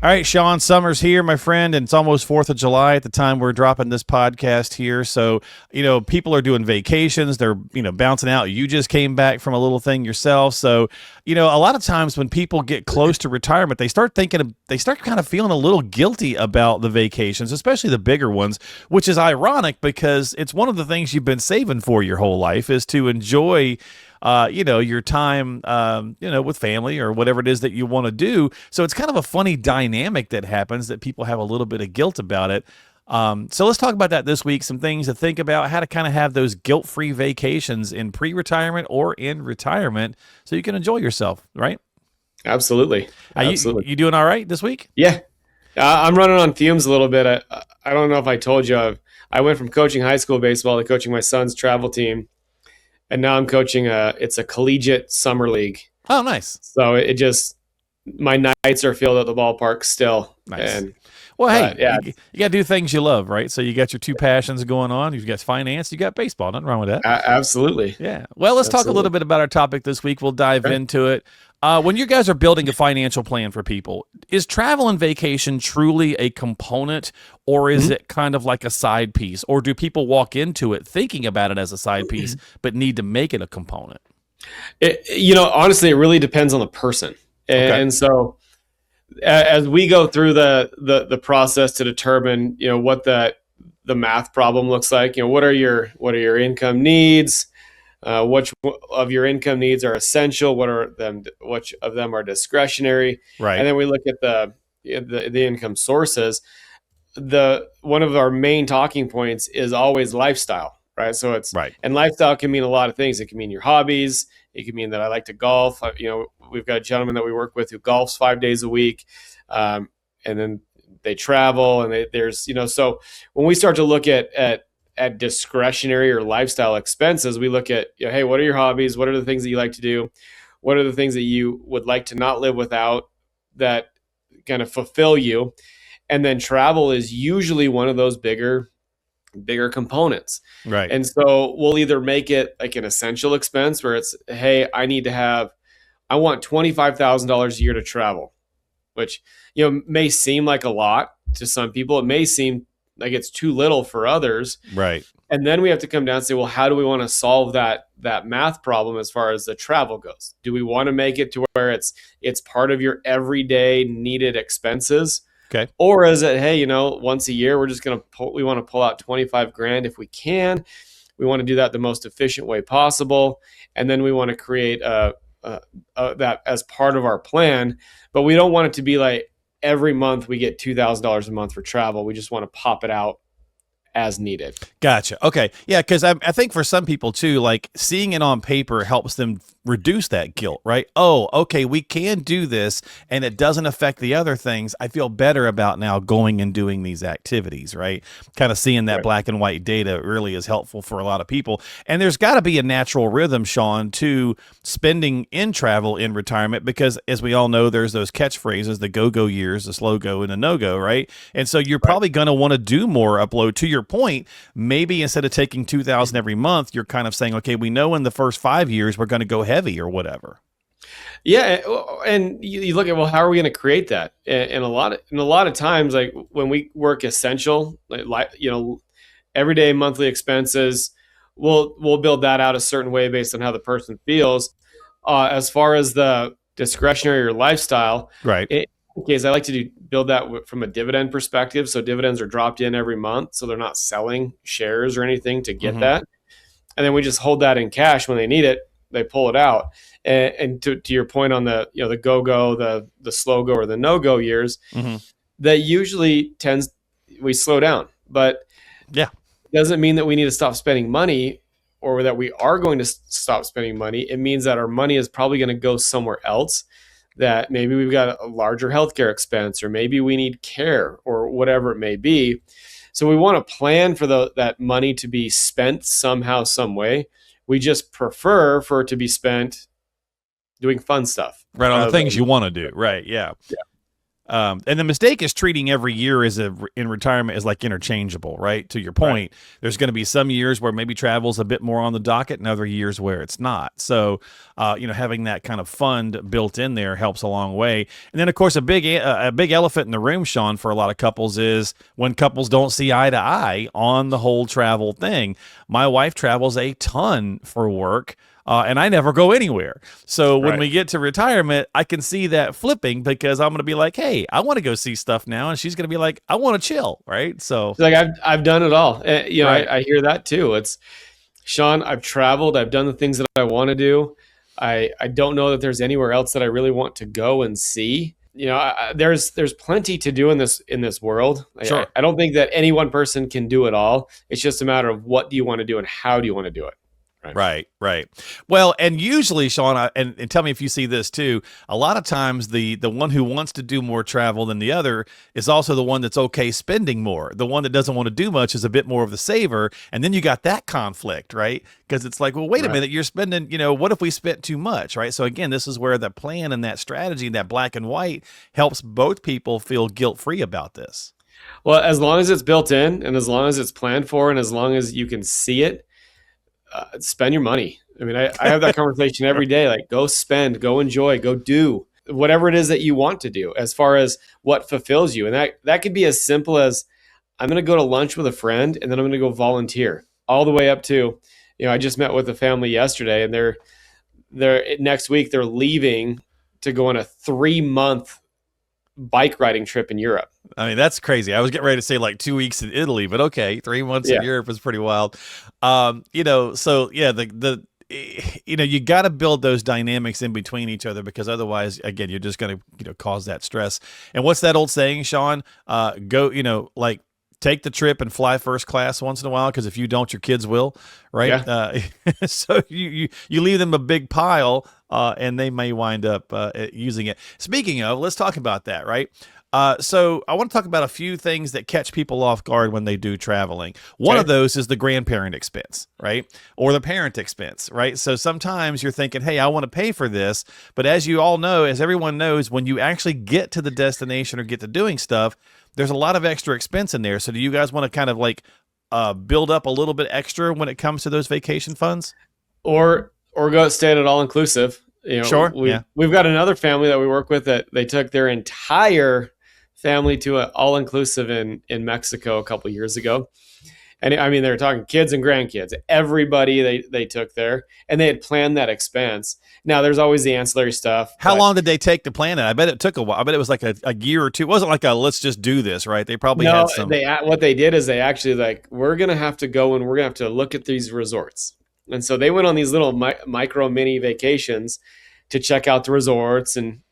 All right, Sean, summer's here, my friend, and it's almost 4th of July at the time we're dropping this podcast here. So, people are doing vacations. They're, bouncing out. You just came back from a little thing yourself. So, a lot of times when people get close to retirement, they start kind of feeling a little guilty about the vacations, especially the bigger ones, which is ironic because it's one of the things you've been saving for your whole life is to enjoy your time, with family or whatever it is that you want to do. So it's kind of a funny dynamic that happens that people have a little bit of guilt about it. So let's talk about that this week. Some things to think about, how to kind of have those guilt-free vacations in pre-retirement or in retirement so you can enjoy yourself, right? Absolutely. You doing all right this week? Yeah. I'm running on fumes a little bit. I don't know if I told you, I went from coaching high school baseball to coaching my son's travel team. And now I'm coaching it's a collegiate summer league. Oh, nice. So my nights are filled at the ballpark still. Nice. And, well, hey, yeah. you got to do things you love, right? So you got your two passions going on. You've got finance, you got baseball. Nothing wrong with that. Absolutely. Yeah. Well, let's talk a little bit about our topic this week. We'll dive into it. When you guys are building a financial plan for people, is travel and vacation truly a component, or is it kind of like a side piece? Or do people walk into it thinking about it as a side piece, but need to make it a component? Honestly, it really depends on the person. Okay. And so as we go through the process to determine, what the math problem looks like, what are your income needs? Which of your income needs are essential? Which of them are discretionary? Right. And then we look at the income sources. One of our main talking points is always lifestyle, right? So it's right. And lifestyle can mean a lot of things. It can mean your hobbies. It can mean that I like to golf. We've got a gentleman that we work with who golfs 5 days a week, and then they travel, and there's So when we start to look at discretionary or lifestyle expenses, we look at, hey, what are your hobbies? What are the things that you like to do? What are the things that you would like to not live without that kind of fulfill you? And then travel is usually one of those bigger components. Right. And so we'll either make it like an essential expense where it's, hey, I want $25,000 a year to travel, which, may seem like a lot to some people. It may seem like it's too little for others. Right. And then we have to come down and say, well, how do we want to solve that math problem as far as the travel goes? Do we want to make it to where it's part of your everyday needed expenses? Okay. Or is it, hey, once a year, we want to pull out 25 grand if we can. We want to do that the most efficient way possible. And then we want to create that as part of our plan, but we don't want it to be like, every month we get $2,000 a month for travel. We just want to pop it out as needed. Gotcha. Okay. Yeah, because I think for some people too, like seeing it on paper helps them reduce that guilt, right? Oh, okay, we can do this and it doesn't affect the other things. I feel better about now going and doing these activities, right? Kind of seeing that black and white data really is helpful for a lot of people. And there's got to be a natural rhythm, Sean, to spending in travel in retirement, because as we all know, there's those catchphrases, the go-go years, the slow go and the no-go, right? And so you're probably going to want to do more upload. To your point, maybe instead of taking $2,000 every month, you're kind of saying, okay, we know in the first 5 years we're going to go heavy or whatever. Yeah, and you look at, well, how are we going to create that? And a lot of times, like when we work essential, like everyday monthly expenses, we'll build that out a certain way based on how the person feels. As far as the discretionary or lifestyle, right? In case I like to build that from a dividend perspective, so dividends are dropped in every month, so they're not selling shares or anything to get that, and then we just hold that in cash when they need it. They pull it out. And to your point on the go-go, the slow go or the no-go years, that usually we slow down. But yeah, it doesn't mean that we need to stop spending money or that we are going to stop spending money. It means that our money is probably going to go somewhere else, that maybe we've got a larger healthcare expense, or maybe we need care or whatever it may be. So we want to plan for that money to be spent somehow, some way. We just prefer for it to be spent doing fun stuff. Right, on the things you want to do. Right, yeah. And the mistake is treating every year in retirement as like interchangeable, right? To your point, there's going to be some years where maybe travel's a bit more on the docket and other years where it's not. So, having that kind of fund built in there helps a long way. And then, of course, a big elephant in the room, Sean, for a lot of couples is when couples don't see eye to eye on the whole travel thing. My wife travels a ton for work. And I never go anywhere. So when we get to retirement, I can see that flipping because I'm going to be like, hey, I want to go see stuff now. And she's going to be like, I want to chill. Right. So like I've done it all. I hear that too. It's Sean, I've traveled. I've done the things that I want to do. I don't know that there's anywhere else that I really want to go and see. There's plenty to do in this world. Sure. I don't think that any one person can do it all. It's just a matter of what do you want to do and how do you want to do it. Right. Well, and usually, Sean, and tell me if you see this too, a lot of times the one who wants to do more travel than the other is also the one that's okay spending more. The one that doesn't want to do much is a bit more of the saver. And then you got that conflict, right? Because it's like, well, wait a minute, you're spending, what if we spent too much, right? So again, this is where the plan and that strategy, that black and white helps both people feel guilt-free about this. Well, as long as it's built in and as long as it's planned for and as long as you can see it, spend your money. I mean, I have that conversation every day. Like, go spend, go enjoy, go do whatever it is that you want to do as far as what fulfills you. And that could be as simple as I'm going to go to lunch with a friend and then I'm going to go volunteer, all the way up to, I just met with a family yesterday and they're next week, they're leaving to go on a 3-month bike riding trip in Europe. I mean, that's crazy. I was getting ready to say like 2 weeks in Italy, but okay, 3 months in Europe is pretty wild. So yeah, you got to build those dynamics in between each other because otherwise, again, you're just going to, cause that stress. And what's that old saying, Sean? Take the trip and fly first class once in a while because if you don't, your kids will, right? Yeah. So you leave them a big pile, and they may wind up using it. Speaking of, let's talk about that, right? So I want to talk about a few things that catch people off guard when they do traveling. One of those is the grandparent expense, right? Or the parent expense, right? So sometimes you're thinking, hey, I want to pay for this. But as you all know, as everyone knows, when you actually get to the destination or get to doing stuff, there's a lot of extra expense in there. So do you guys want to kind of like build up a little bit extra when it comes to those vacation funds? Or go stay at an all-inclusive. Sure. We've got another family that we work with that they took their entire family to an all-inclusive in Mexico a couple years ago. And I mean, they were talking kids and grandkids, everybody they took there, and they had planned that expense. Now there's always the ancillary stuff. How long did they take to plan it? I bet it took a while. I bet it was like a year or two. It wasn't like let's just do this, right? They probably had some. What they did is they actually we're going to have to go and we're going to have to look at these resorts. And so they went on these little micro mini vacations to check out the resorts and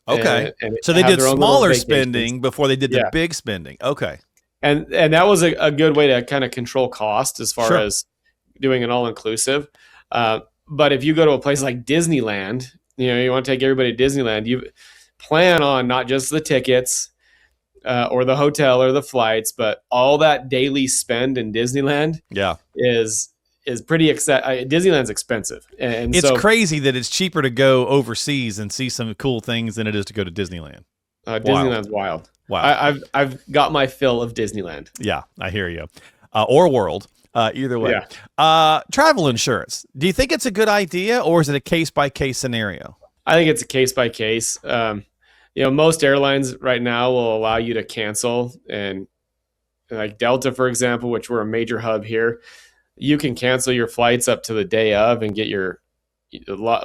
so they did smaller spending before they did the big spending. Okay. And that was a good way to kind of control cost as far as doing an all-inclusive. But if you go to a place like Disneyland, you want to take everybody to Disneyland, you plan on not just the tickets or the hotel or the flights, but all that daily spend in Disneyland is pretty Disneyland's expensive. And it's crazy that it's cheaper to go overseas and see some cool things than it is to go to Disneyland. Disneyland's wild. Wow. I've got my fill of Disneyland. Yeah, I hear you. Or World. Either way. Yeah. Travel insurance. Do you think it's a good idea or is it a case-by-case scenario? I think it's a case-by-case. Most airlines right now will allow you to cancel. And like Delta, for example, which we're a major hub here, you can cancel your flights up to the day of and get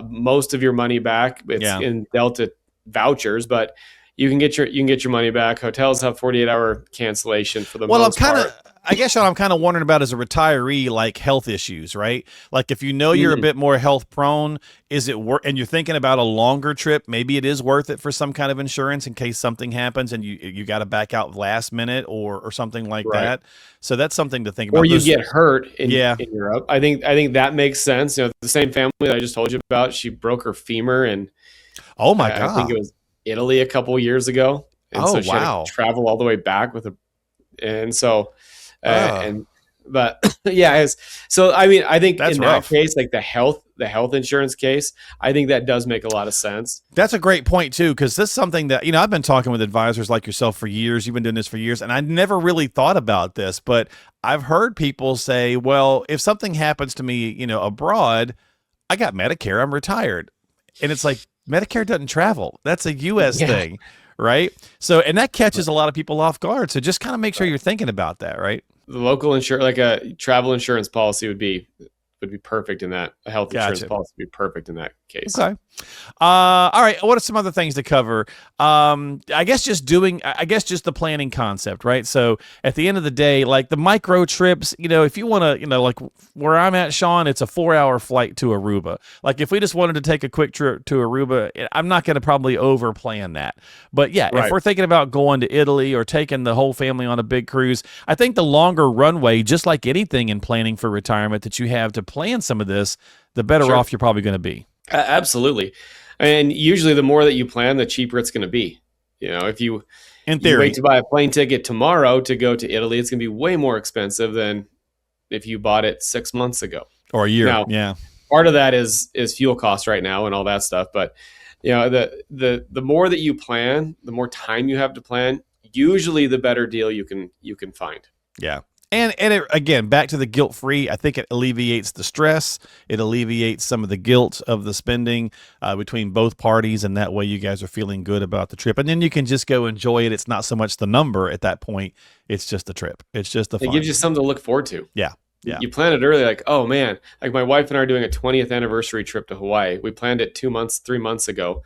most of your money back. It's in Delta vouchers, but you can get your money back. Hotels have 48-hour cancellation for the most part. I guess what I'm kind of wondering about as a retiree, like health issues, right? Like if you're a bit more health prone, is it worth? And you're thinking about a longer trip, maybe it is worth it for some kind of insurance in case something happens and you got to back out last minute or something like that. So that's something to think about. Or you get hurt in Europe. I think that makes sense. The same family that I just told you about, she broke her femur and oh my God, I think it was Italy a couple of years ago. And so she had to travel all the way back and so. And But so I mean, I think That's in rough. that case, like the health insurance case, I think that does make a lot of sense. That's a great point too, because this is something that, I've been talking with advisors like yourself for years. You've been doing this for years, and I never really thought about this, but I've heard people say, well, if something happens to me, abroad, I got Medicare, I'm retired. And it's like, Medicare doesn't travel. That's a U.S. thing, right? So, and that catches a lot of people off guard. So just kind of make sure you're thinking about that, right? The local insurance, like a travel insurance policy would be perfect in that. A health insurance policy would be perfect in that case. Okay. All right. What are some other things to cover? I guess just the planning concept, right? So at the end of the day, like the micro trips, if you want to, like where I'm at, Sean, it's a 4-hour flight to Aruba. Like if we just wanted to take a quick trip to Aruba, I'm not going to probably over plan that. But yeah, if we're thinking about going to Italy or taking the whole family on a big cruise, I think the longer runway, just like anything in planning for retirement that you have to plan some of this, the better off you're probably going to be. Absolutely. And usually the more that you plan, the cheaper it's going to be. If you wait to buy a plane ticket tomorrow to go to Italy, it's going to be way more expensive than if you bought it 6 months ago. Or a year. Now, part of that is fuel costs right now and all that stuff. But the more that you plan, the more time you have to plan, usually the better deal you can find. Yeah. And again, back to the guilt-free, I think it alleviates the stress. It alleviates some of the guilt of the spending between both parties, and that way you guys are feeling good about the trip. And then you can just go enjoy it. It's not so much the number at that point. It's just the trip. It's just the fun. It gives you something to look forward to. Yeah. Yeah. You plan it early, like, oh man, like my wife and I are doing a 20th anniversary trip to Hawaii. We planned it 3 months ago.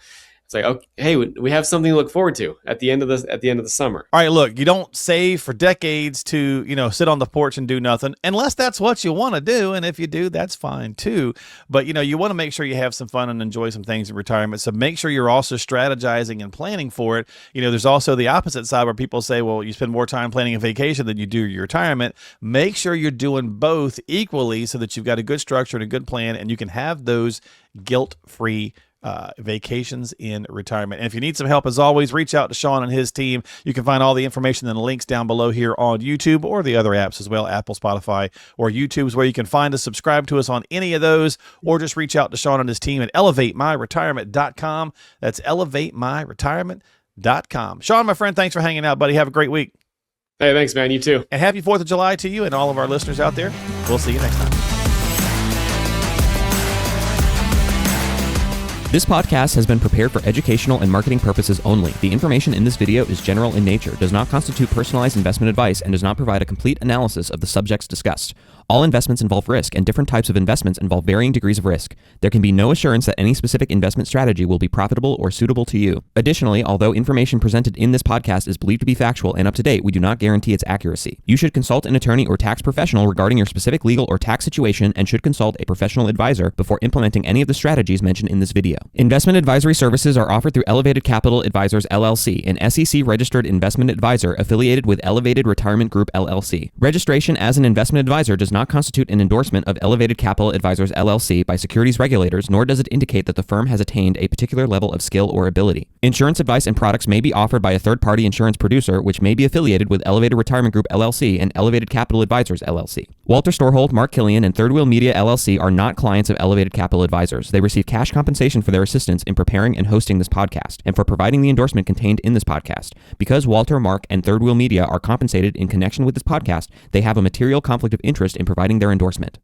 It's like, okay, hey, we have something to look forward to at the end of the summer. All right, look, you don't save for decades to, sit on the porch and do nothing, unless that's what you want to do. And if you do, that's fine too. But, you want to make sure you have some fun and enjoy some things in retirement. So make sure you're also strategizing and planning for it. There's also the opposite side where people say, well, you spend more time planning a vacation than you do your retirement. Make sure you're doing both equally so that you've got a good structure and a good plan, and you can have those guilt-free vacations in retirement. And if you need some help, as always, reach out to Sean and his team. You can find all the information and the links down below here on YouTube or the other apps as well, Apple, Spotify, or YouTube is where you can find us. Subscribe to us on any of those, or just reach out to Sean and his team at elevatemyretirement.com. That's elevatemyretirement.com. Sean, my friend, thanks for hanging out, buddy. Have a great week. Hey, thanks, man. You too. And happy 4th of July to you and all of our listeners out there. We'll see you next time. This podcast has been prepared for educational and marketing purposes only. The information in this video is general in nature, does not constitute personalized investment advice, and does not provide a complete analysis of the subjects discussed. All investments involve risk, and different types of investments involve varying degrees of risk. There can be no assurance that any specific investment strategy will be profitable or suitable to you. Additionally, although information presented in this podcast is believed to be factual and up to date, we do not guarantee its accuracy. You should consult an attorney or tax professional regarding your specific legal or tax situation, and should consult a professional advisor before implementing any of the strategies mentioned in this video. Investment advisory services are offered through Elevated Capital Advisors LLC, an SEC-registered investment advisor affiliated with Elevated Retirement Group LLC. Registration as an investment advisor does not constitute an endorsement of Elevated Capital Advisors LLC by securities regulators, nor does it indicate that the firm has attained a particular level of skill or ability. Insurance advice and products may be offered by a third-party insurance producer, which may be affiliated with Elevated Retirement Group LLC and Elevated Capital Advisors LLC. Walter Storholt, Mark Killian, and Third Wheel Media LLC are not clients of Elevated Capital Advisors. They receive cash compensation for their assistance in preparing and hosting this podcast, and for providing the endorsement contained in this podcast. Because Walter, Mark, and Third Wheel Media are compensated in connection with this podcast, they have a material conflict of interest in providing their endorsement.